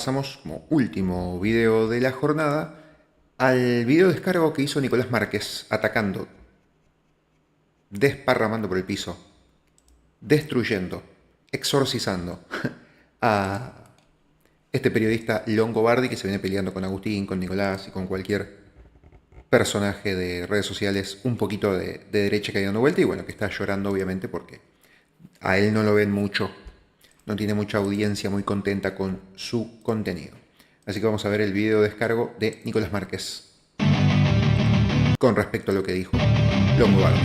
Pasamos como último video de la jornada al video descargo que hizo Nicolás Márquez atacando, desparramando por el piso, destruyendo, exorcizando a este periodista Longobardi que se viene peleando con Agustín, con Nicolás y con cualquier personaje de redes sociales un poquito de derecha que hay dando vuelta y bueno, que está llorando obviamente porque a él no lo ven mucho, no tiene mucha audiencia muy contenta con su contenido. Así que vamos a ver el video descargo de Nicolás Márquez con respecto a lo que dijo Longobardi.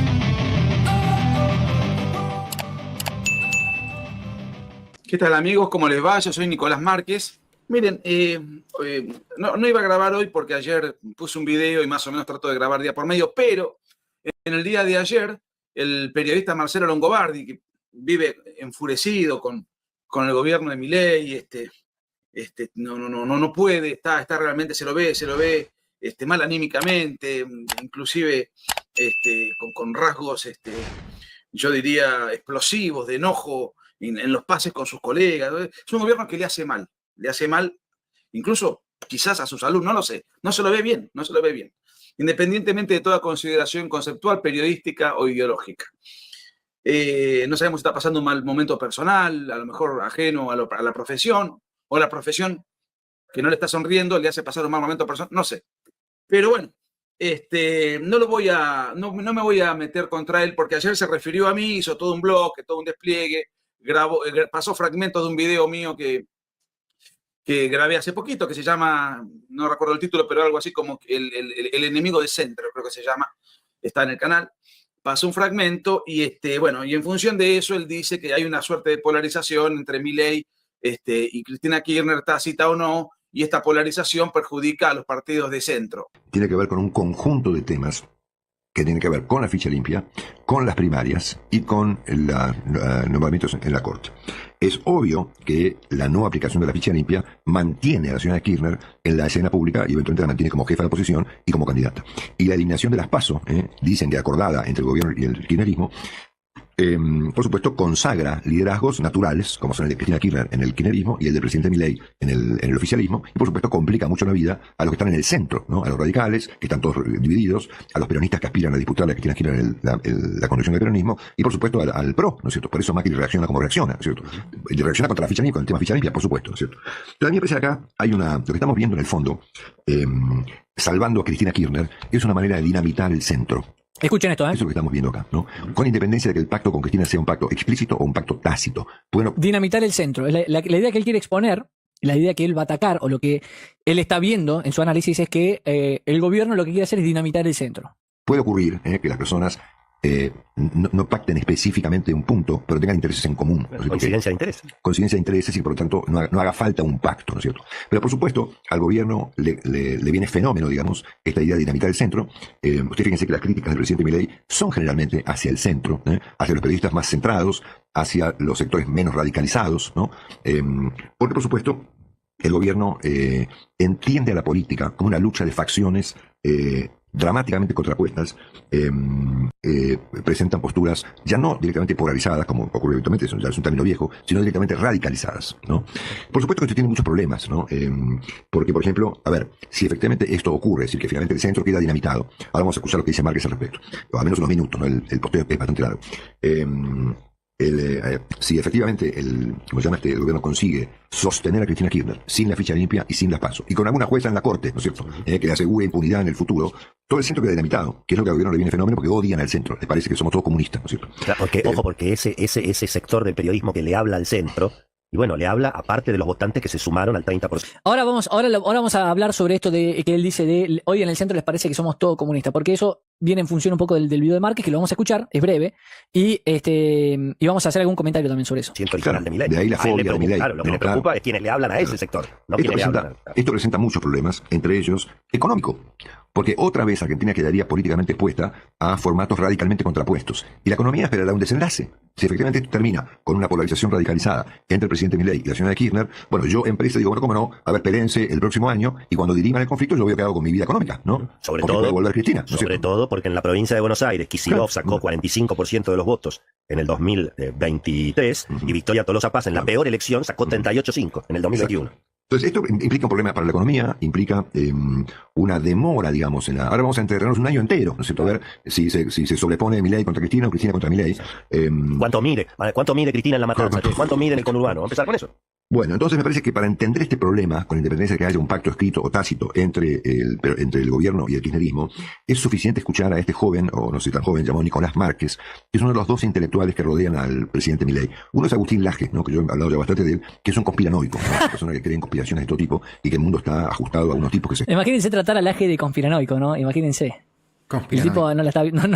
¿Qué tal amigos? ¿Cómo les va? Yo soy Nicolás Márquez. Miren, no iba a grabar hoy porque ayer puse un video y más o menos trato de grabar día por medio, pero en el día de ayer el periodista Marcelo Longobardi, que vive enfurecido con el gobierno de Milei, no puede, está realmente, se lo ve mal anímicamente, inclusive con rasgos, yo diría, explosivos, de enojo en los pases con sus colegas. Es un gobierno que le hace mal, incluso quizás a su salud, no lo sé, no se lo ve bien, independientemente de toda consideración conceptual, periodística o ideológica. No sabemos si está pasando un mal momento personal, a lo mejor ajeno a la profesión, o la profesión que no le está sonriendo le hace pasar un mal momento personal, no sé. Pero bueno, no me voy a meter contra él porque ayer se refirió a mí, hizo todo un blog, todo un despliegue, pasó fragmentos de un video mío que grabé hace poquito, que se llama, no recuerdo el título, pero algo así como el enemigo de centro, creo que se llama, está en el canal. Pasó un fragmento y, y en función de eso él dice que hay una suerte de polarización entre Milei y Cristina Kirchner, tácita o no, y esta polarización perjudica a los partidos de centro. Tiene que ver con un conjunto de temas que tienen que ver con la ficha limpia, con las primarias y con los nombramientos en la Corte. Es obvio que la no aplicación de la ficha limpia mantiene a la señora Kirchner en la escena pública y eventualmente la mantiene como jefa de la oposición y como candidata. Y la eliminación de las PASO, dicen que acordada entre el gobierno y el kirchnerismo, por supuesto, consagra liderazgos naturales, como son el de Cristina Kirchner en el kirchnerismo y el del presidente Milei en el oficialismo, y por supuesto complica mucho la vida a los que están en el centro, ¿no? A los radicales, que están todos divididos, a los peronistas que aspiran a disputarle a Cristina Kirchner la conducción del peronismo, y por supuesto al PRO, ¿no es cierto? Por eso Macri reacciona como reacciona, ¿no es cierto? Y reacciona contra la ficha limpia, con el tema ficha limpia, por supuesto, ¿no es cierto? Pero a mí me parece que acá hay lo que estamos viendo en el fondo, salvando a Cristina Kirchner, es una manera de dinamitar el centro. Escuchen esto, ¿eh? Eso es lo que estamos viendo acá, ¿no? Con independencia de que el pacto con Cristina sea un pacto explícito o un pacto tácito. Bueno, dinamitar el centro. La idea que él quiere exponer, la idea que él va a atacar, o lo que él está viendo en su análisis, es que el gobierno lo que quiere hacer es dinamitar el centro. Puede ocurrir que las personas no pacten específicamente un punto, pero tengan intereses en común. ¿No? Coincidencia de intereses. Coincidencia de intereses y por lo tanto no haga falta un pacto, ¿no es cierto? Pero por supuesto al gobierno le viene fenómeno, digamos, esta idea de dinamitar el centro. Ustedes fíjense que las críticas del presidente Milei son generalmente hacia el centro, hacia los periodistas más centrados, hacia los sectores menos radicalizados, ¿no? Porque por supuesto el gobierno entiende a la política como una lucha de facciones dramáticamente contrapuestas, presentan posturas ya no directamente polarizadas, como ocurre habitualmente, eso ya es un término viejo, sino directamente radicalizadas, ¿no? Por supuesto que esto tiene muchos problemas, ¿no? Porque, por ejemplo, a ver, si efectivamente esto ocurre, es decir, que finalmente el centro queda dinamitado, ahora vamos a escuchar lo que dice Márquez al respecto, o al menos unos minutos, ¿no? El posteo es bastante largo. Si efectivamente el gobierno consigue sostener a Cristina Kirchner sin la ficha limpia y sin las PASO, y con alguna jueza en la Corte, ¿no es cierto?, que le asegure impunidad en el futuro, todo el centro queda dinamitado, que es lo que al gobierno le viene fenómeno porque odian al centro, les parece que somos todos comunistas, ¿no es cierto? Claro, porque, ojo, porque ese sector del periodismo que le habla al centro, y bueno, le habla aparte de los votantes que se sumaron al 30%. Ahora vamos a hablar sobre esto de que él dice hoy en el centro les parece que somos todos comunistas, porque eso viene en función un poco del video de Márquez, que lo vamos a escuchar, es breve, y vamos a hacer algún comentario también sobre eso. Siento el canal de Milei. De ahí la fobia de Milei. Claro, lo que le preocupa es quienes le hablan a ese sector, no quienes le hablan. Esto presenta muchos problemas, entre ellos económico, porque otra vez Argentina quedaría políticamente expuesta a formatos radicalmente contrapuestos, y la economía esperará un desenlace. Si efectivamente esto termina con una polarización radicalizada entre el presidente Milei y la señora Kirchner, bueno, yo empresa digo, bueno, cómo no, a ver, pelense el próximo año, y cuando diriman el conflicto yo veo qué hago con mi vida económica, ¿no? Sobre porque todo, puede volver Cristina, ¿no? sobre todo porque en la provincia de Buenos Aires, Kicillof sacó 45% de los votos en el 2023 y Victoria Tolosa Paz en la peor elección sacó 38,5 en el 2021. Entonces, esto implica un problema para la economía, implica una demora, digamos. Ahora vamos a enterrarnos un año entero, ¿no es cierto? A ver si se sobrepone Milei contra Cristina o Cristina contra Milei. ¿Cuánto mide Cristina en la matanza? ¿Cuánto mide en el conurbano? Vamos a empezar con eso. Bueno, entonces me parece que para entender este problema, con independencia de que haya un pacto escrito o tácito entre el gobierno y el kirchnerismo, es suficiente escuchar a este joven, o no sé tan joven, llamado Nicolás Márquez, que es uno de los dos intelectuales que rodean al presidente Milei. Uno es Agustín Laje, ¿no? Que yo he hablado ya bastante de él, que es un conspiranoico, ¿no? Una persona que cree en conspiraciones de todo tipo y que el mundo está ajustado a unos tipos que se... Imagínense tratar al Aje de conspiranoico, ¿no? Imagínense. El Conspiranoico. tipo no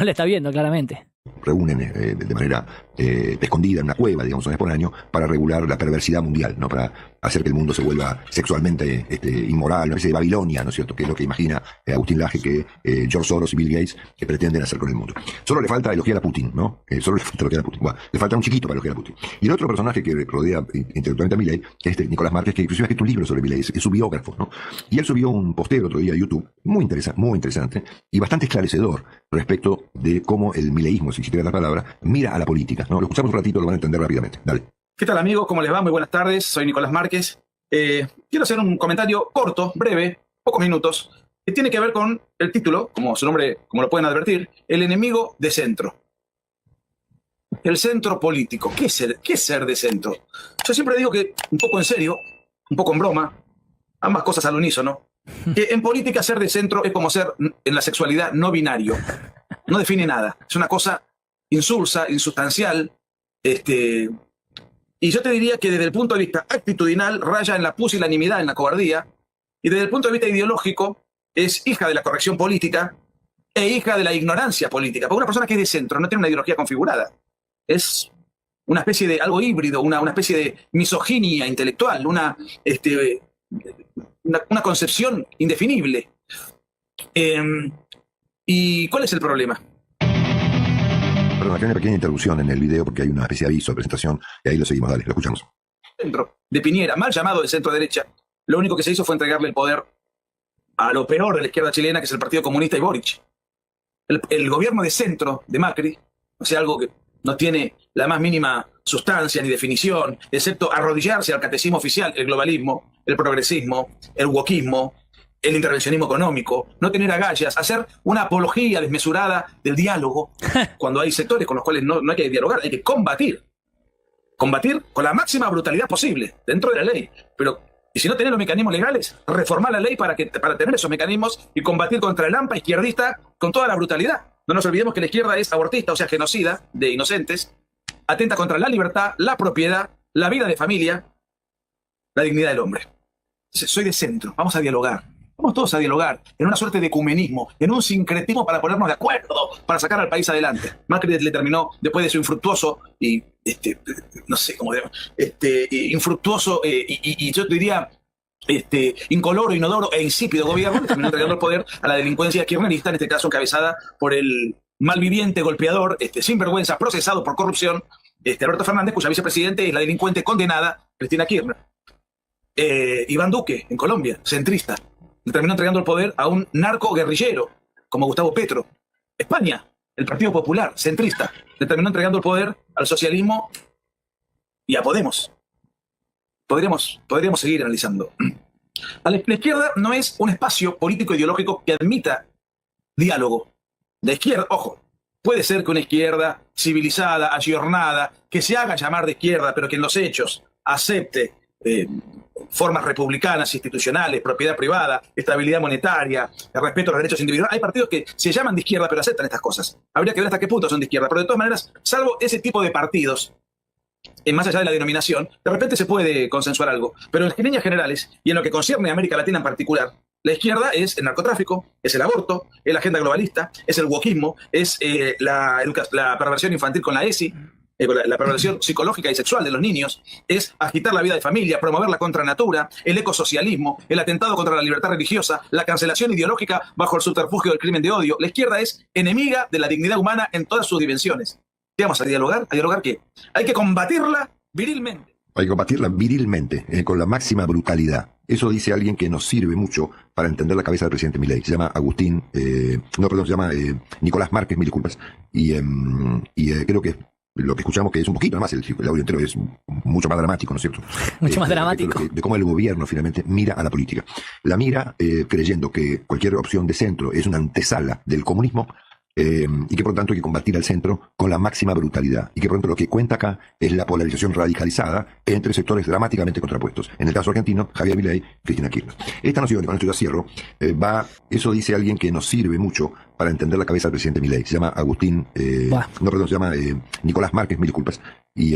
la está viendo, claramente. reúnen de manera escondida en una cueva, digamos, una vez por año, para regular la perversidad mundial, ¿no? Para hacer que el mundo se vuelva sexualmente inmoral, una especie de Babilonia, ¿no es cierto? Que es lo que imagina Agustín Laje que George Soros y Bill Gates que pretenden hacer con el mundo. Solo le falta elogiar a Putin, ¿no? Solo le falta elogiar a Putin. Bueno, le falta un chiquito para elogiar a Putin. Y el otro personaje que rodea intelectualmente a Milei es Nicolás Márquez, que inclusive ha escrito un libro sobre Milei, es su biógrafo, ¿no? Y él subió un posteo el otro día a YouTube, muy interesante y bastante esclarecedor respecto de cómo el mileísmo, si quisiera la palabra, mira a la política, ¿no? Lo escuchamos un ratito, lo van a entender rápidamente. Dale. ¿Qué tal, amigos? ¿Cómo les va? Muy buenas tardes. Soy Nicolás Márquez. Quiero hacer un comentario corto, breve, pocos minutos, que tiene que ver con el título, como su nombre, como lo pueden advertir, el enemigo de centro. El centro político. ¿Qué es ser de centro? Yo siempre digo que, un poco en serio, un poco en broma, ambas cosas al unísono, que en política ser de centro es como ser en la sexualidad no binario. No define nada. Es una cosa insulsa, insustancial, y yo te diría que desde el punto de vista actitudinal raya en la pusilanimidad, en la cobardía, y desde el punto de vista ideológico es hija de la corrección política e hija de la ignorancia política. Porque una persona que es de centro no tiene una ideología configurada. Es una especie de algo híbrido, una especie de misoginia intelectual, una concepción indefinible. ¿Y cuál es el problema? Perdón, acá hay una pequeña interrupción en el video porque hay una especie de aviso de presentación y ahí lo seguimos, dale, lo escuchamos. Centro de Piñera, mal llamado de centro derecha, lo único que se hizo fue entregarle el poder a lo peor de la izquierda chilena, que es el Partido Comunista y Boric. El gobierno de centro de Macri, o sea, algo que no tiene la más mínima sustancia ni definición, excepto arrodillarse al catecismo oficial, el globalismo, el progresismo, el wokismo, el intervencionismo económico, no tener agallas, hacer una apología desmesurada del diálogo, cuando hay sectores con los cuales no hay que dialogar, hay que combatir. Combatir con la máxima brutalidad posible, dentro de la ley. Pero, y si no tenés los mecanismos legales, reformar la ley para tener esos mecanismos y combatir contra el AMPA izquierdista con toda la brutalidad. No nos olvidemos que la izquierda es abortista, o sea, genocida de inocentes, atenta contra la libertad, la propiedad, la vida de familia, la dignidad del hombre. Soy de centro, vamos a dialogar. Vamos todos a dialogar en una suerte de ecumenismo, en un sincretismo para ponernos de acuerdo, para sacar al país adelante. Macri le terminó, después de su infructuoso y, no sé cómo infructuoso y yo diría, incoloro, inodoro e insípido gobierno, le terminó entregando el poder a la delincuencia kirchnerista, en este caso encabezada por el malviviente, golpeador, sinvergüenza, procesado por corrupción, Alberto Fernández, cuya vicepresidente es la delincuente condenada, Cristina Kirchner. Iván Duque, en Colombia, centrista. Le terminó entregando el poder a un narco guerrillero, como Gustavo Petro. España, el Partido Popular, centrista, le terminó entregando el poder al socialismo y a Podemos. Podríamos seguir analizando. La izquierda no es un espacio político ideológico que admita diálogo. La izquierda, ojo, puede ser que una izquierda civilizada, ayornada, que se haga llamar de izquierda, pero que en los hechos acepte formas republicanas, institucionales, propiedad privada, estabilidad monetaria, el respeto a los derechos individuales. Hay partidos que se llaman de izquierda pero aceptan estas cosas. Habría que ver hasta qué punto son de izquierda. Pero de todas maneras, salvo ese tipo de partidos, más allá de la denominación, de repente se puede consensuar algo. Pero en líneas generales, y en lo que concierne a América Latina en particular, la izquierda es el narcotráfico, es el aborto, es la agenda globalista, es el wokismo, es la perversión infantil con la ESI, la perversión psicológica y sexual de los niños, es agitar la vida de familia, promover la contranatura, el ecosocialismo, el atentado contra la libertad religiosa, la cancelación ideológica bajo el subterfugio del crimen de odio. La izquierda es enemiga de la dignidad humana en todas sus dimensiones. ¿Qué vamos a dialogar? ¿A dialogar qué? Hay que combatirla virilmente. Hay que combatirla virilmente, con la máxima brutalidad. Eso dice alguien que nos sirve mucho para entender la cabeza del presidente Milei. Se llama se llama Nicolás Márquez, mil disculpas. Y creo que lo que escuchamos, que es un poquito, además el audio entero es mucho más dramático, ¿no es cierto? Mucho más Respecto dramático. de cómo el gobierno finalmente mira a la política. La mira creyendo que cualquier opción de centro es una antesala del comunismo, y que por lo tanto hay que combatir al centro con la máxima brutalidad. Y que por lo tanto lo que cuenta acá es la polarización radicalizada entre sectores dramáticamente contrapuestos. En el caso argentino, Javier Milei, Cristina Kirchner. Esta noción, y con esto ya cierro, eso dice alguien que nos sirve mucho para entender la cabeza del presidente Milei. Se llama Agustín, se llama Nicolás Márquez, mil disculpas. Y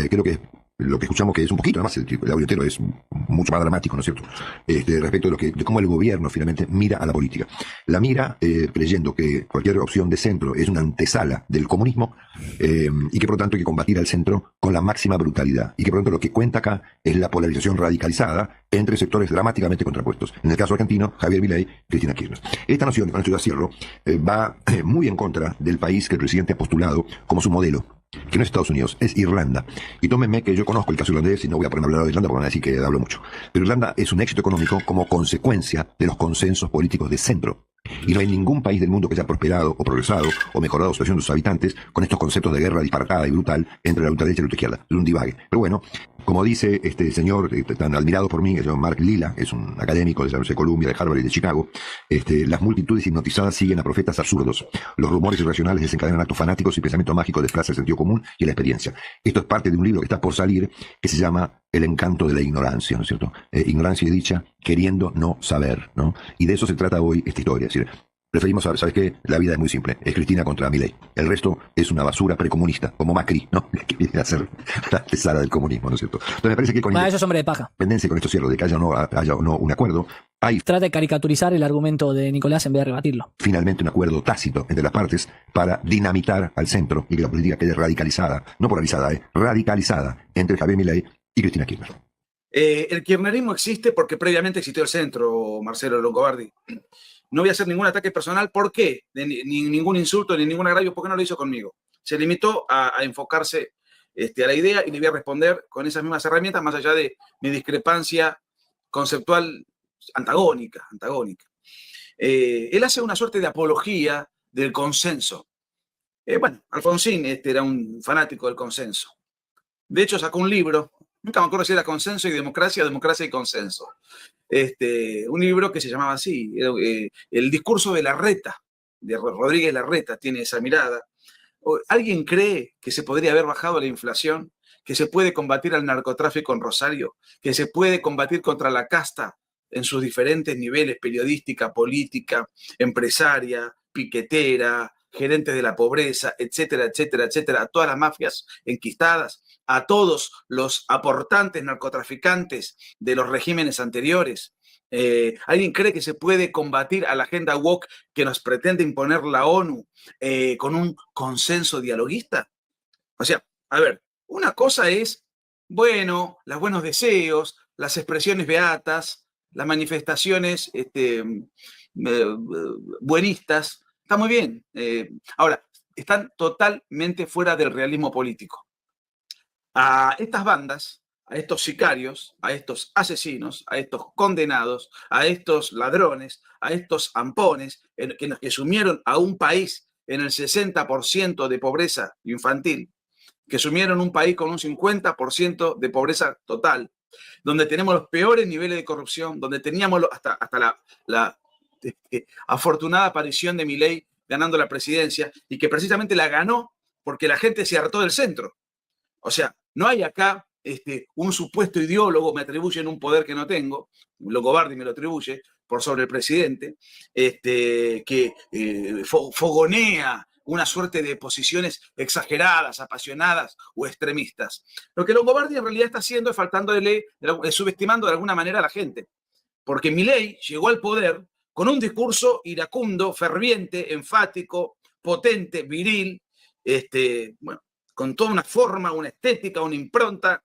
creo que lo que escuchamos, que es un poquito, además el audio entero es mucho más dramático, ¿no es cierto? Respecto de cómo el gobierno finalmente mira a la política. La mira creyendo que cualquier opción de centro es una antesala del comunismo, y que por lo tanto hay que combatir al centro con la máxima brutalidad. Y que por lo tanto lo que cuenta acá es la polarización radicalizada entre sectores dramáticamente contrapuestos. En el caso argentino, Javier Milei, Cristina Kirchner. Esta noción, y con esto ya cierro, va muy en contra del país que el presidente ha postulado como su modelo, que no es Estados Unidos, es Irlanda. Y tómenme que yo conozco el caso irlandés y no voy a poner a hablar de Irlanda porque van a decir que hablo mucho. Pero Irlanda es un éxito económico como consecuencia de los consensos políticos de centro. Y no hay ningún país del mundo que haya prosperado o progresado o mejorado la situación de sus habitantes con estos conceptos de guerra disparatada y brutal entre la ultraderecha y la ultraizquierda. Es un divague. Pero bueno, como dice este señor tan admirado por mí, que se llama Mark Lilla, es un académico de la Universidad de Columbia, de Harvard y de Chicago, las multitudes hipnotizadas siguen a profetas absurdos. Los rumores irracionales desencadenan actos fanáticos y pensamiento mágico desplaza el sentido común y la experiencia. Esto es parte de un libro que está por salir que se llama El encanto de la ignorancia, ¿no es cierto? Ignorancia y dicha, queriendo no saber, ¿no? Y de eso se trata hoy esta historia. Es decir, preferimos saber, ¿sabes qué? La vida es muy simple. Es Cristina contra Milei. El resto es una basura precomunista, como Macri, ¿no? Que viene a ser la antesala del comunismo, ¿no es cierto? Entonces me parece que con Eso es hombre de paja. independencia, con esto cierro, de que haya o no un acuerdo, hay Trata de caricaturizar el argumento de Nicolás en vez de rebatirlo. finalmente un acuerdo tácito entre las partes para dinamitar al centro y que la política quede radicalizada, no polarizada, radicalizada entre Javier Milei y Cristina Kirchner. El kirchnerismo existe porque previamente existió el centro, Marcelo Longobardi. No voy a hacer ningún ataque personal. ¿Por qué? Ni ningún insulto, ni ningún agravio. ¿Por qué no lo hizo conmigo? Se limitó a enfocarse a la idea y le voy a responder con esas mismas herramientas, más allá de mi discrepancia conceptual antagónica. Él hace una suerte de apología del consenso. Bueno, Alfonsín era un fanático del consenso. De hecho, sacó un libro, nunca me acuerdo si era Consenso y Democracia, Democracia y Consenso. Un libro que se llamaba así, El discurso de Larreta, de Rodríguez Larreta, tiene esa mirada. ¿Alguien cree que se podría haber bajado la inflación? ¿Que se puede combatir al narcotráfico en Rosario? ¿Que se puede combatir contra la casta en sus diferentes niveles, periodística, política, empresaria, piquetera, gerentes de la pobreza, etcétera, etcétera, etcétera, a todas las mafias enquistadas, a todos los aportantes narcotraficantes de los regímenes anteriores? ¿Alguien cree que se puede combatir a la agenda woke que nos pretende imponer la ONU con un consenso dialoguista? O sea, a ver, una cosa es, bueno, los buenos deseos, las expresiones beatas, las manifestaciones buenistas, está muy bien. Ahora, están totalmente fuera del realismo político. A estas bandas, a estos sicarios, a estos asesinos, a estos condenados, a estos ladrones, a estos ampones que sumieron a un país en el 60% de pobreza infantil, que sumieron un país con un 50% de pobreza total, donde tenemos los peores niveles de corrupción, donde teníamos hasta la afortunada aparición de Milei ganando la presidencia, y que precisamente la ganó porque la gente se hartó del centro. O sea, no hay acá un supuesto ideólogo, me atribuyen un poder que no tengo, Longobardi me lo atribuye por sobre el presidente, que fogonea una suerte de posiciones exageradas, apasionadas o extremistas. Lo que Longobardi en realidad está haciendo es subestimando de alguna manera a la gente, porque Milei llegó al poder con un discurso iracundo, ferviente, enfático, potente, viril, bueno, con toda una forma, una estética, una impronta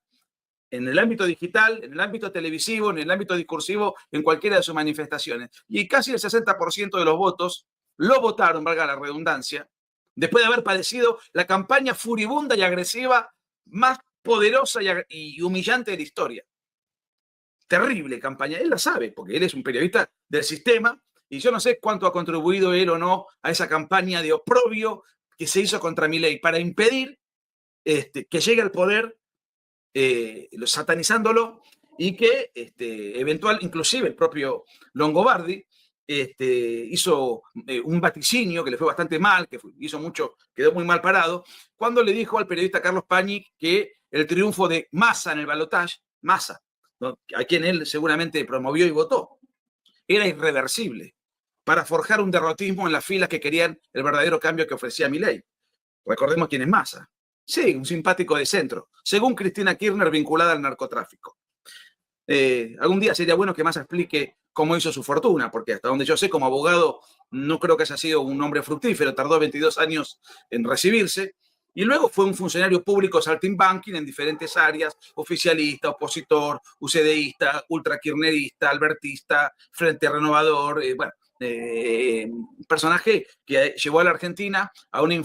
en el ámbito digital, en el ámbito televisivo, en el ámbito discursivo, en cualquiera de sus manifestaciones. Y casi el 60% de los votos lo votaron, valga la redundancia, después de haber padecido la campaña furibunda y agresiva más poderosa y humillante de la historia. Terrible campaña. Él la sabe, porque él es un periodista del sistema, y yo no sé cuánto ha contribuido él o no a esa campaña de oprobio que se hizo contra Milei para impedir que llegue al poder satanizándolo y que inclusive el propio Longobardi hizo un vaticinio que le fue bastante mal, hizo mucho, quedó muy mal parado, cuando le dijo al periodista Carlos Pañi que el triunfo de Massa en el balotaje, Massa, ¿no?, a quien él seguramente promovió y votó, era irreversible para forjar un derrotismo en las filas que querían el verdadero cambio que ofrecía Milei. Recordemos quién es Massa. Sí, un simpático de centro, según Cristina Kirchner, vinculada al narcotráfico. Algún día sería bueno que Massa explique cómo hizo su fortuna, porque hasta donde yo sé, como abogado, no creo que haya sido un hombre fructífero, tardó 22 años en recibirse, y luego fue un funcionario público saltimbanquis en diferentes áreas: oficialista, opositor, UCDista, ultrakirchnerista, albertista, Frente Renovador, un personaje que llevó a la Argentina a una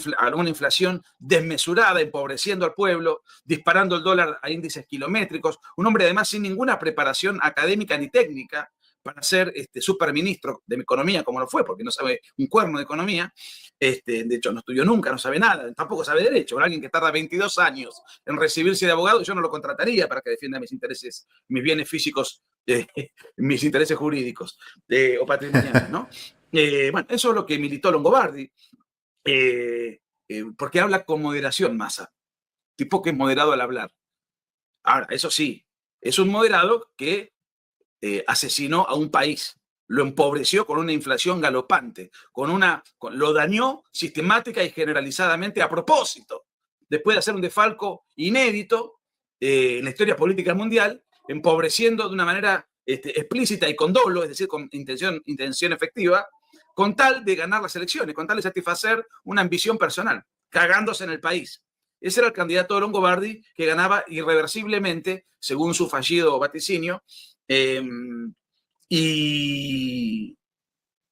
inflación desmesurada, empobreciendo al pueblo, disparando el dólar a índices kilométricos, un hombre además sin ninguna preparación académica ni técnica para ser superministro de Economía, como lo fue, porque no sabe un cuerno de economía. De hecho, no estudió nunca, no sabe nada, tampoco sabe derecho. Alguien que tarda 22 años en recibirse de abogado, yo no lo contrataría para que defienda mis intereses, mis bienes físicos, mis intereses jurídicos o patrimoniales, ¿no? Bueno, eso es lo que militó Longobardi, porque habla con moderación, Massa, tipo que es moderado al hablar. Ahora, eso sí, es un moderado que asesinó a un país, lo empobreció con una inflación galopante, lo dañó sistemática y generalizadamente a propósito, después de hacer un desfalco inédito en la historia política mundial, empobreciendo de una manera explícita y con dolo, es decir, con intención efectiva, con tal de ganar las elecciones, con tal de satisfacer una ambición personal, cagándose en el país. Ese era el candidato de Longobardi, que ganaba irreversiblemente, según su fallido vaticinio, y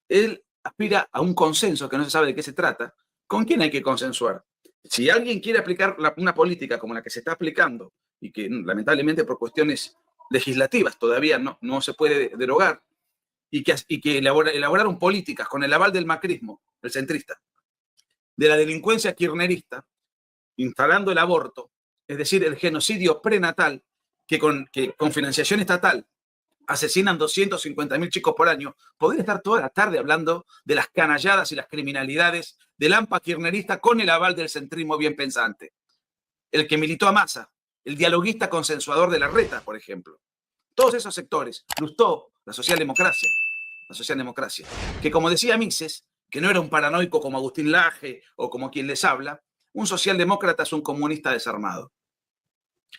él aspira a un consenso que no se sabe de qué se trata. ¿Con quién hay que consensuar? Si alguien quiere aplicar una política como la que se está aplicando y que lamentablemente por cuestiones legislativas todavía no se puede derogar, y que elaboraron políticas con el aval del macrismo, el centrista, de la delincuencia kirchnerista, instalando el aborto, es decir, el genocidio prenatal, que con financiación estatal asesinan 250.000 chicos por año, podría estar toda la tarde hablando de las canalladas y las criminalidades del AMPA kirchnerista con el aval del centrismo bien pensante. El que militó a Massa, el dialoguista consensuador de Larreta, por ejemplo. Todos esos sectores, Lustó, la socialdemocracia, que como decía Mises, que no era un paranoico como Agustín Laje o como quien les habla, un socialdemócrata es un comunista desarmado.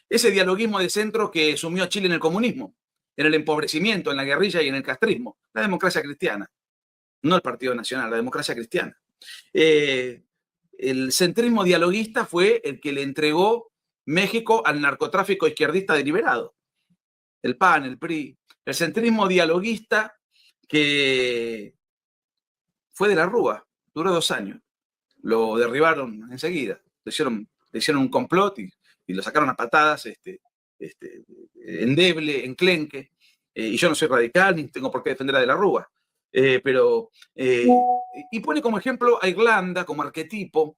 Ese dialoguismo de centro que sumió a Chile en el comunismo, en el empobrecimiento, en la guerrilla y en el castrismo, la democracia cristiana, no el Partido Nacional, la democracia cristiana. El centrismo dialoguista fue el que le entregó México al narcotráfico izquierdista deliberado, el PAN, el PRI. El centrismo dialoguista que fue de la Rúa, duró 2 años, lo derribaron enseguida, le hicieron un complot y lo sacaron a patadas, endeble, enclenque, y yo no soy radical ni tengo por qué defender a de la Rúa, y pone como ejemplo a Irlanda como arquetipo.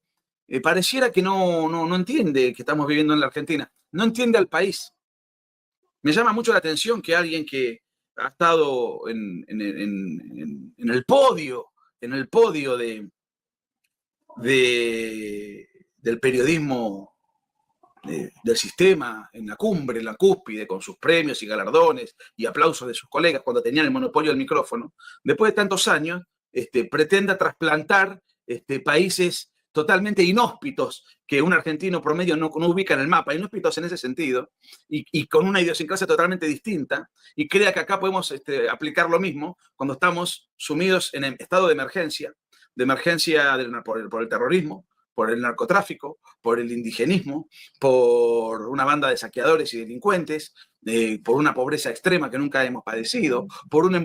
Pareciera que no entiende que estamos viviendo en la Argentina, no entiende al país. Me llama mucho la atención que alguien que ha estado en el podio del periodismo del sistema, en la cumbre, en la cúspide, con sus premios y galardones y aplausos de sus colegas cuando tenían el monopolio del micrófono, después de tantos años, pretenda trasplantar países totalmente inhóspitos que un argentino promedio no ubica en el mapa, inhóspitos en ese sentido, y con una idiosincrasia totalmente distinta, y crea que acá podemos aplicar lo mismo cuando estamos sumidos en estado de emergencia por el terrorismo, por el narcotráfico, por el indigenismo, por una banda de saqueadores y delincuentes, por una pobreza extrema que nunca hemos padecido, por un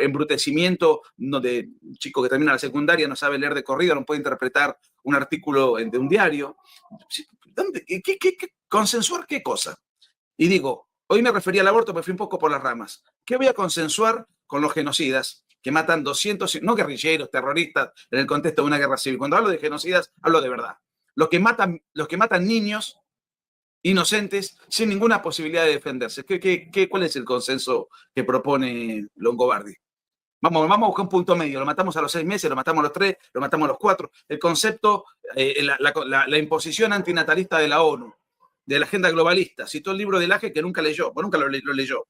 embrutecimiento donde un chico que termina la secundaria no sabe leer de corrido, no puede interpretar un artículo de un diario. ¿Consensuar qué cosa? Y digo, hoy me refería al aborto, me fui un poco por las ramas. ¿Qué voy a consensuar con los genocidas que matan 200, no guerrilleros, terroristas, en el contexto de una guerra civil? Cuando hablo de genocidas, hablo de verdad. Los que matan niños inocentes, sin ninguna posibilidad de defenderse. ¿Cuál es el consenso que propone Longobardi? Vamos a buscar un punto medio. Lo matamos a los 6 meses, lo matamos a los 3, lo matamos a los 4. El concepto, la imposición antinatalista de la ONU, de la agenda globalista. Citó el libro de Laje que nunca leyó, nunca lo leyó.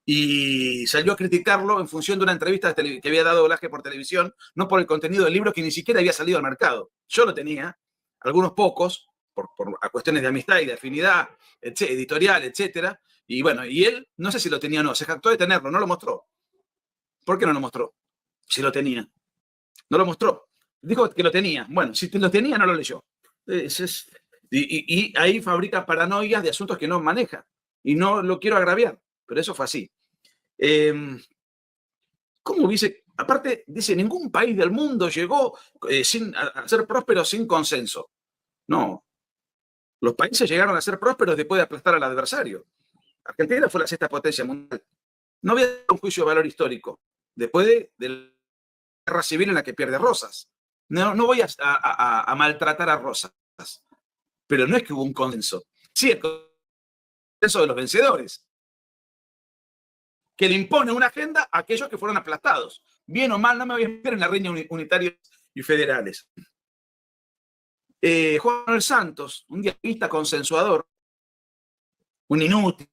Y salió a criticarlo en función de una entrevista que había dado Laje por televisión, no por el contenido del libro que ni siquiera había salido al mercado. Yo lo tenía, algunos pocos, por cuestiones de amistad y de afinidad editorial, etcétera. Y bueno, y él, no sé si lo tenía o no, se jactó de tenerlo, no lo mostró. ¿Por qué no lo mostró? Si lo tenía. No lo mostró. Dijo que lo tenía. Bueno, si lo tenía, no lo leyó. Y ahí fabrica paranoias de asuntos que no maneja. Y no lo quiero agraviar, pero eso fue así. ¿Cómo dice? Aparte, dice, ningún país del mundo llegó a ser próspero sin consenso. No. Los países llegaron a ser prósperos después de aplastar al adversario. Argentina fue la 6ª potencia mundial. No había un juicio de valor histórico. Después de la guerra civil en la que pierde Rosas. No voy a maltratar a Rosas. Pero no es que hubo un consenso. Sí, el consenso de los vencedores. Que le impone una agenda a aquellos que fueron aplastados. Bien o mal, no me voy a meter en la riña unitarios y federales. Juan Manuel Santos, un dialogista consensuador, un inútil.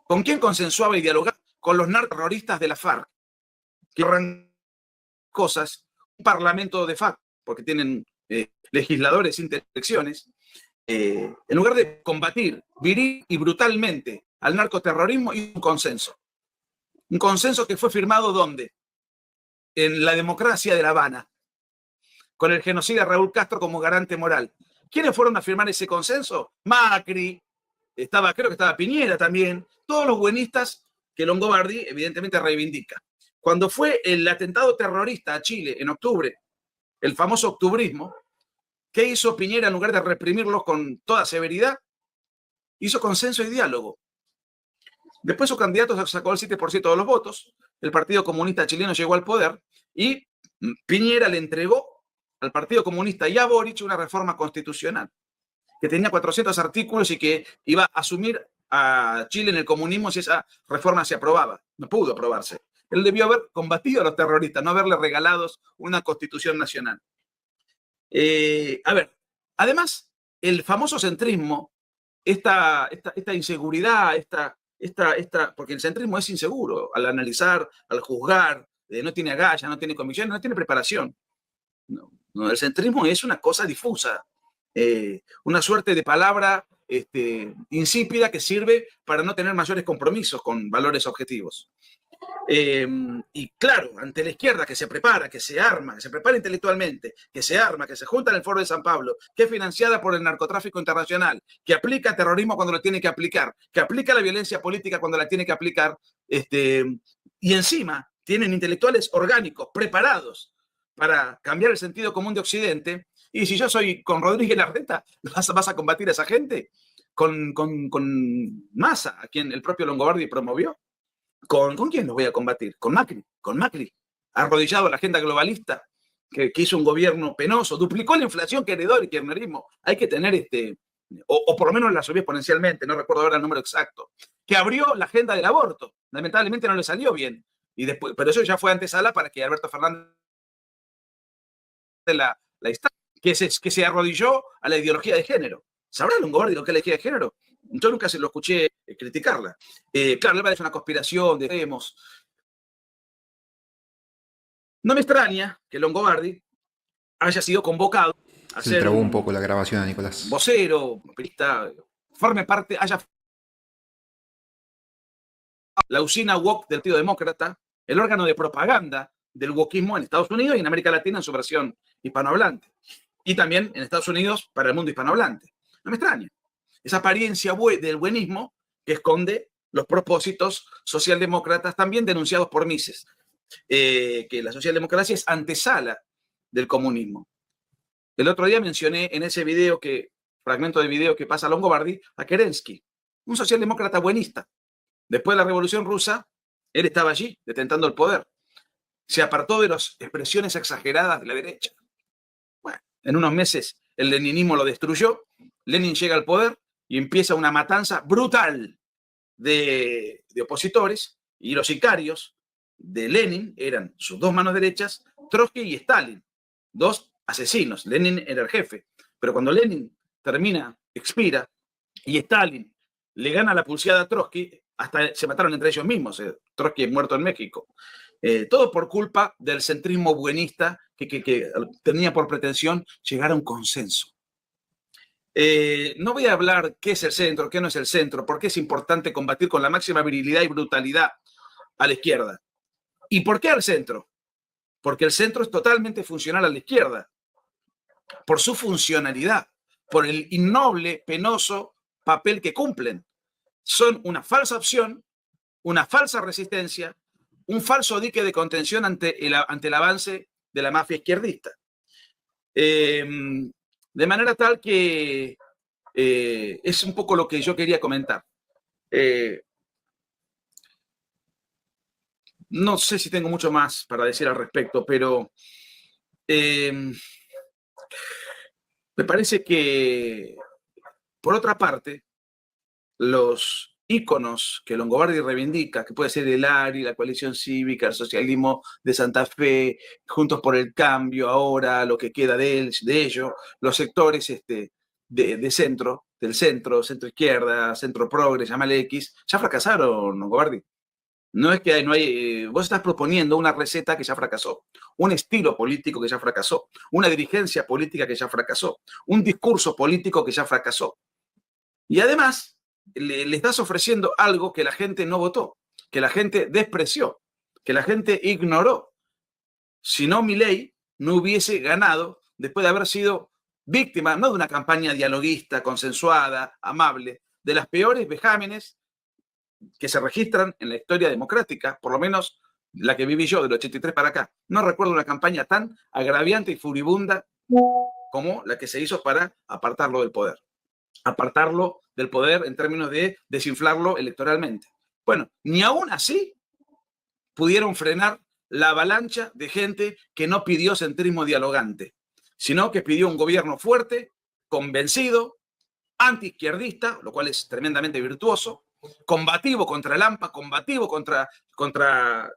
¿Con quién consensuaba y dialogaba? Con los narcoterroristas de la FARC, que arrancan cosas, un parlamento de facto, porque tienen legisladores sin elecciones, en lugar de combatir viril y brutalmente al narcoterrorismo, y un consenso. Un consenso que fue firmado ¿dónde? En la democracia de La Habana, con el genocida Raúl Castro como garante moral. ¿Quiénes fueron a firmar ese consenso? Macri, creo que estaba Piñera también, todos los buenistas que Longobardi evidentemente reivindica. Cuando fue el atentado terrorista a Chile en octubre, el famoso octubrismo, ¿qué hizo Piñera en lugar de reprimirlos con toda severidad? Hizo consenso y diálogo. Después su candidato sacó el 7% de los votos, el Partido Comunista Chileno llegó al poder y Piñera le entregó al Partido Comunista y a Boric una reforma constitucional que tenía 400 artículos y que iba a asumir a Chile en el comunismo si esa reforma se aprobaba. No pudo aprobarse. Él debió haber combatido a los terroristas, no haberle regalado una constitución nacional. Además, el famoso centrismo, esta inseguridad, porque el centrismo es inseguro al analizar, al juzgar, no tiene agallas, no tiene convicción, no tiene preparación. No, el centrismo es una cosa difusa, una suerte de palabra insípida que sirve para no tener mayores compromisos con valores objetivos. Y claro, ante la izquierda que se prepara, que se arma, que se prepara intelectualmente, que se arma, que se junta en el Foro de San Pablo, que es financiada por el narcotráfico internacional, que aplica terrorismo cuando lo tiene que aplicar, que aplica la violencia política cuando la tiene que aplicar, y encima tienen intelectuales orgánicos, preparados para cambiar el sentido común de Occidente. Y si yo soy con Rodríguez Larreta, ¿vas a combatir a esa gente? Con Massa, a quien el propio Longobardi promovió. ¿Con quién los voy a combatir? Con Macri, arrodillado a la agenda globalista, que hizo un gobierno penoso, duplicó la inflación que heredó el kirchnerismo. Hay que tener o por lo menos la subió exponencialmente, no recuerdo ahora el número exacto, que abrió la agenda del aborto. Lamentablemente no le salió bien. Y después, pero eso ya fue antesala para que Alberto Fernández la instancia, que se arrodilló a la ideología de género. ¿Sabrá Longobardi lo que es la ideología de género? Yo nunca se lo escuché criticarla. Claro, es una conspiración, debemos. No me extraña que Longobardi haya sido convocado a Se ser trabó un poco la grabación a Nicolás. vocero, periodista, forme parte, la usina woke del Partido Demócrata, el órgano de propaganda del wokismo en Estados Unidos y en América Latina en su versión hispanohablante. Y también en Estados Unidos para el mundo hispanohablante. No me extraña. Esa apariencia del buenismo que esconde los propósitos socialdemócratas también denunciados por Mises, que la socialdemocracia es antesala del comunismo. El otro día mencioné en ese fragmento de video que pasa Longobardi, a Kerensky, un socialdemócrata buenista. Después de la Revolución Rusa, él estaba allí, detentando el poder. Se apartó de las expresiones exageradas de la derecha. Bueno, en unos meses el leninismo lo destruyó Lenin llega al poder y empieza una matanza brutal de opositores, y los sicarios de Lenin eran sus dos manos derechas, Trotsky y Stalin, dos asesinos. Lenin era el jefe, pero cuando Lenin expira, y Stalin le gana la pulseada a Trotsky, hasta se mataron entre ellos mismos. Trotsky es muerto en México. Todo por culpa del centrismo buenista que tenía por pretensión llegar a un consenso. No voy a hablar qué es el centro, qué no es el centro, porque es importante combatir con la máxima virilidad y brutalidad a la izquierda. ¿Y por qué al centro? Porque el centro es totalmente funcional a la izquierda, por su funcionalidad, por el innoble, penoso papel que cumplen. Son una falsa opción, una falsa resistencia, un falso dique de contención ante el avance de la mafia izquierdista. De manera tal que es un poco lo que yo quería comentar. No sé si tengo mucho más para decir al respecto, pero me parece que, por otra parte, los íconos que Longobardi reivindica, que puede ser el ARI, la coalición cívica, el socialismo de Santa Fe, Juntos por el Cambio, ahora lo que queda de ello, los sectores de centro, del centro, centro izquierda, centro progres, llámale X, ya fracasaron, Longobardi. No es que no hay, vos estás proponiendo una receta que ya fracasó, un estilo político que ya fracasó, una dirigencia política que ya fracasó, un discurso político que ya fracasó. Y además, le estás ofreciendo algo que la gente no votó, que la gente despreció, que la gente ignoró. Si no, Milei no hubiese ganado después de haber sido víctima, no de una campaña dialoguista, consensuada, amable, de las peores vejámenes que se registran en la historia democrática, por lo menos la que viví yo del 83 para acá. No recuerdo una campaña tan agraviante y furibunda como la que se hizo para apartarlo del poder. Apartarlo del poder en términos de desinflarlo electoralmente. Bueno, ni aún así pudieron frenar la avalancha de gente que no pidió centrismo dialogante, sino que pidió un gobierno fuerte, convencido, antiizquierdista, lo cual es tremendamente virtuoso, combativo contra el AMPA, combativo contra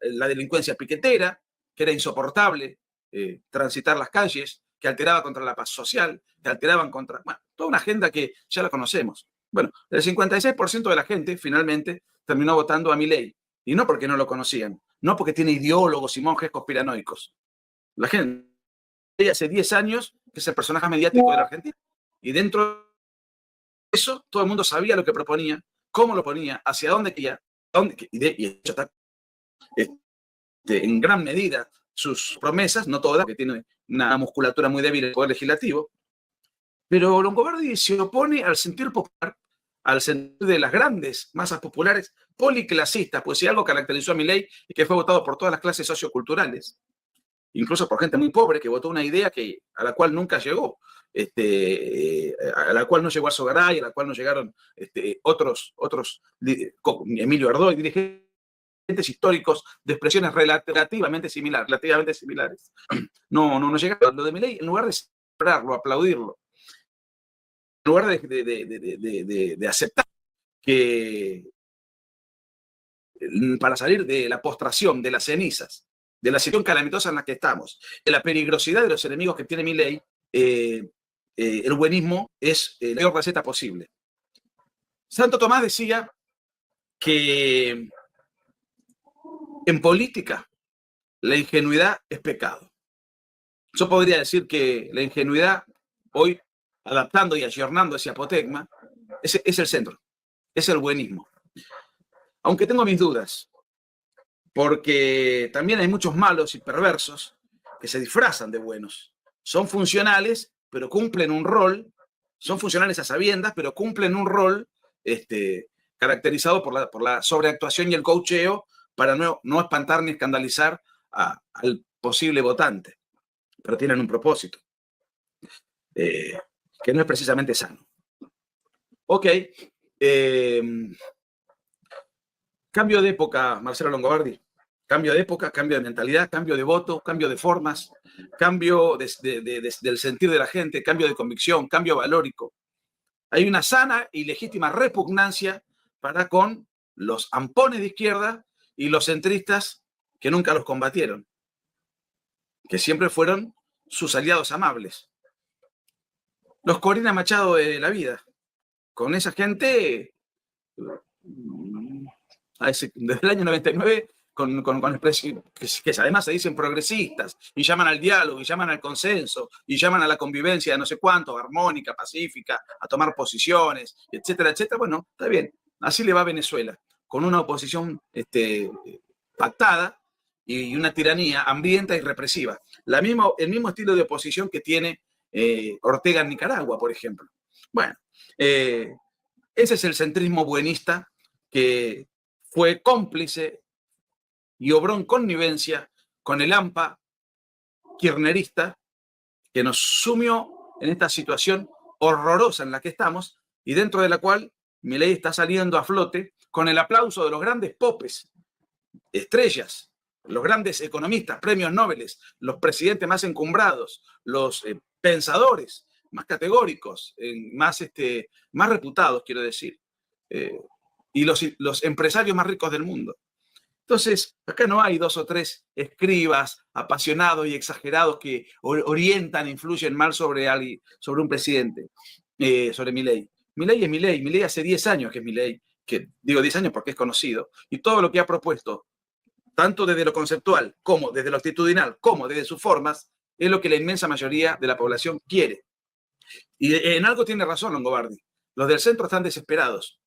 la delincuencia piquetera, que era insoportable transitar las calles, que alteraba contra la paz social, que alteraban contra... Bueno, toda una agenda que ya la conocemos. Bueno, el 56% de la gente finalmente terminó votando a Milei, y no porque no lo conocían, no porque tiene ideólogos y monjes conspiranoicos. La gente hace 10 años que es el personaje mediático de la Argentina, y dentro de eso todo el mundo sabía lo que proponía, cómo lo ponía, hacia dónde quería, y de hecho está en gran medida sus promesas, no todas, que tiene una musculatura muy débil en el Poder Legislativo, pero Longobardi se opone al sentir popular, al sentir de las grandes masas populares policlasistas, pues si algo caracterizó a Milei y que fue votado por todas las clases socioculturales, incluso por gente muy pobre que votó una idea a la cual nunca llegó, a la cual no llegó Alzogaray, a la cual no llegaron otros, Emilio Ardoy, dirigentes históricos de expresiones relativamente similares. No llegaron. Lo de Milei, en lugar de celebrarlo, aplaudirlo, en lugar de aceptar que para salir de la postración, de las cenizas, de la situación calamitosa en la que estamos, de la peligrosidad de los enemigos que tiene Milei, el buenismo es la peor receta posible. Santo Tomás decía que en política la ingenuidad es pecado. Yo podría decir que la ingenuidad, hoy adaptando y ayornando ese apotegma, es el centro, es el buenismo. Aunque tengo mis dudas, porque también hay muchos malos y perversos que se disfrazan de buenos. Son funcionales, pero cumplen un rol, son funcionales a sabiendas, pero cumplen un rol caracterizado por la sobreactuación y el coacheo para no espantar ni escandalizar al posible votante, pero tienen un propósito, que no es precisamente sano. Ok, cambio de época, Marcelo Longobardi. Cambio de época, cambio de mentalidad, cambio de voto, cambio de formas, cambio del sentir de la gente, cambio de convicción, cambio valórico. hay una sana y legítima repugnancia para con los ampones de izquierda y los centristas que nunca los combatieron, que siempre fueron sus aliados amables. Los Corina Machado de la vida. Con esa gente, desde el año 99, que además se dicen progresistas, y llaman al diálogo, y llaman al consenso, y llaman a la convivencia de no sé cuánto, armónica, pacífica, a tomar posiciones, etcétera, etcétera. Bueno, está bien. Así le va a Venezuela, con una oposición pactada y una tiranía hambrienta y represiva. El mismo estilo de oposición que tiene Ortega en Nicaragua, por ejemplo. Bueno, ese es el centrismo buenista que fue cómplice y obró en connivencia con el AMPA kirchnerista que nos sumió en esta situación horrorosa en la que estamos y dentro de la cual Milei está saliendo a flote con el aplauso de los grandes popes, estrellas, los grandes economistas, premios Nobel, los presidentes más encumbrados, los pensadores más categóricos, más reputados, quiero decir, y los empresarios más ricos del mundo. Entonces, acá no hay 2 o 3 escribas apasionados y exagerados que orientan, influyen mal sobre un presidente, sobre Milei. Milei es Milei. Milei hace 10 años que es Milei, que digo 10 años porque es conocido, y todo lo que ha propuesto, tanto desde lo conceptual, como desde lo actitudinal, como desde sus formas, es lo que la inmensa mayoría de la población quiere. Y en algo tiene razón Longobardi. Los del centro están desesperados.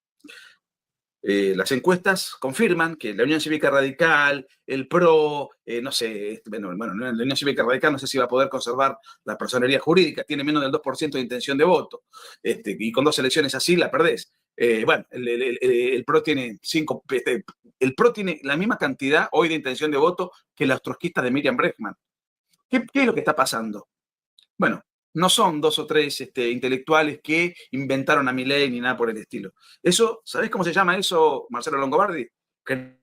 Las encuestas confirman que la Unión Cívica Radical, el PRO, no sé, bueno, la Unión Cívica Radical no sé si va a poder conservar la personería jurídica, tiene menos del 2% de intención de voto, y con 2 elecciones así la perdés. Bueno, el PRO tiene el PRO tiene la misma cantidad hoy de intención de voto que los trotskistas de Miriam Bregman. ¿Qué es lo que está pasando? Bueno, no son 2 o 3 intelectuales que inventaron a Milei ni nada por el estilo. Eso, ¿sabés cómo se llama eso, Marcelo Longobardi? ¿Creer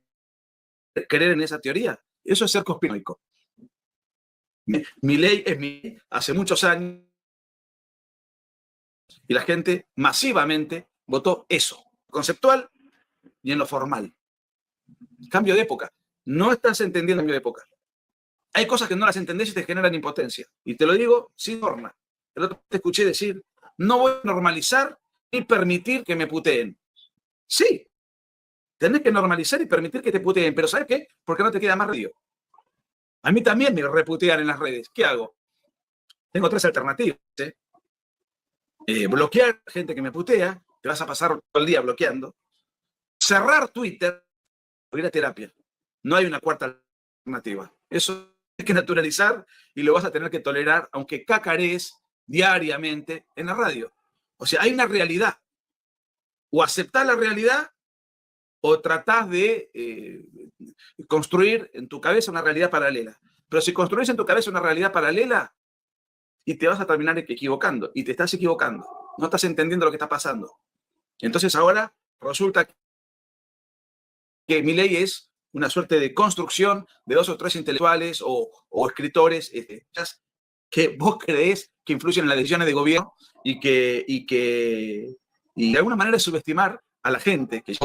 en esa teoría? Eso es ser conspiranoico. Milei es Milei hace muchos años y la gente masivamente votó eso, conceptual y en lo formal. Cambio de época. No estás entendiendo el cambio de época. Hay cosas que no las entendés y te generan impotencia. Y te lo digo sin norma. El otro día te escuché decir, no voy a normalizar ni permitir que me puteen. Sí, tenés que normalizar y permitir que te puteen. Pero ¿sabes qué? Porque no te queda más remedio. A mí también me reputean en las redes. ¿Qué hago? Tengo 3 alternativas. Bloquear gente que me putea. Te vas a pasar todo el día bloqueando. Cerrar Twitter o ir a terapia. No hay una cuarta alternativa. Eso hay que naturalizar y lo vas a tener que tolerar, aunque cacarees diariamente en la radio. O sea, hay una realidad. O aceptás la realidad o tratás de construir en tu cabeza una realidad paralela. Pero si construís en tu cabeza una realidad paralela, y te vas a terminar equivocando, y te estás equivocando. No estás entendiendo lo que está pasando. Entonces ahora resulta que Milei es una suerte de construcción de 2 o 3 intelectuales o escritores que vos creés que influyen en las decisiones de gobierno y de alguna manera es subestimar a la gente que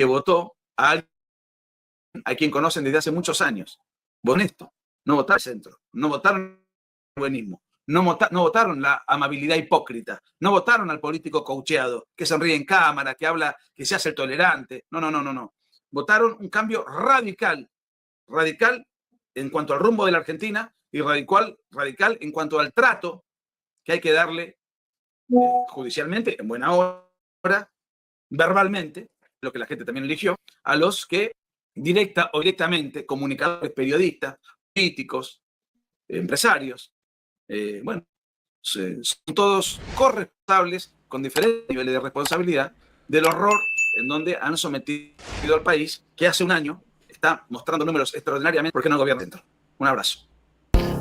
votó a alguien a quien conocen desde hace muchos años. Honesto, no votaron al centro, no votaron el buenismo, no votaron la amabilidad hipócrita, no votaron al político coacheado que sonríe en cámara, que habla, que se hace el tolerante. No. Votaron un cambio radical en cuanto al rumbo de la Argentina y radical en cuanto al trato que hay que darle judicialmente, en buena hora, verbalmente, lo que la gente también eligió, a los que directa o directamente, comunicadores, periodistas, políticos, empresarios, son todos corresponsables con diferentes niveles de responsabilidad del horror en donde han sometido al país, que hace un año está mostrando números extraordinariamente porque no gobierna dentro. Un abrazo.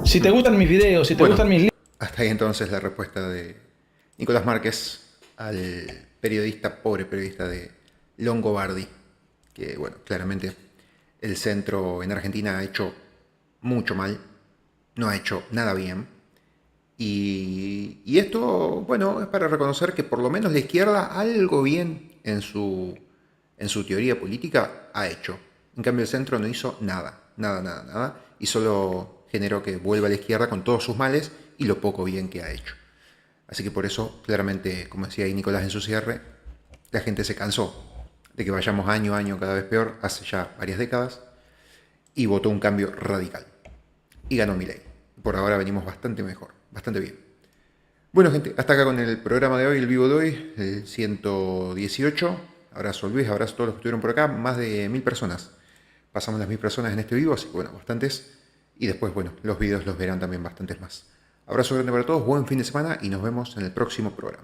Si te gustan mis videos, si te gustan mis libros... Hasta ahí entonces la respuesta de Nicolás Márquez al pobre periodista de Longobardi, que bueno, claramente el centro en Argentina ha hecho mucho mal, no ha hecho nada bien, Y esto, bueno, es para reconocer que por lo menos la izquierda algo bien en su teoría política ha hecho. En cambio el centro no hizo nada, nada. Y solo generó que vuelva a la izquierda con todos sus males y lo poco bien que ha hecho. Así que por eso, claramente, como decía ahí Nicolás en su cierre, la gente se cansó de que vayamos año a año cada vez peor, hace ya varias décadas, y votó un cambio radical. Y ganó Milei. Por ahora venimos bastante mejor, bastante bien. Bueno, gente, hasta acá con el programa de hoy, el vivo de hoy, el 118. Abrazo Luis, abrazo a todos los que estuvieron por acá, más de 1000 personas. Pasamos las 1000 personas en este vivo, así que bueno, bastantes. Y después, bueno, los videos los verán también bastantes más. Abrazo grande para todos, buen fin de semana y nos vemos en el próximo programa.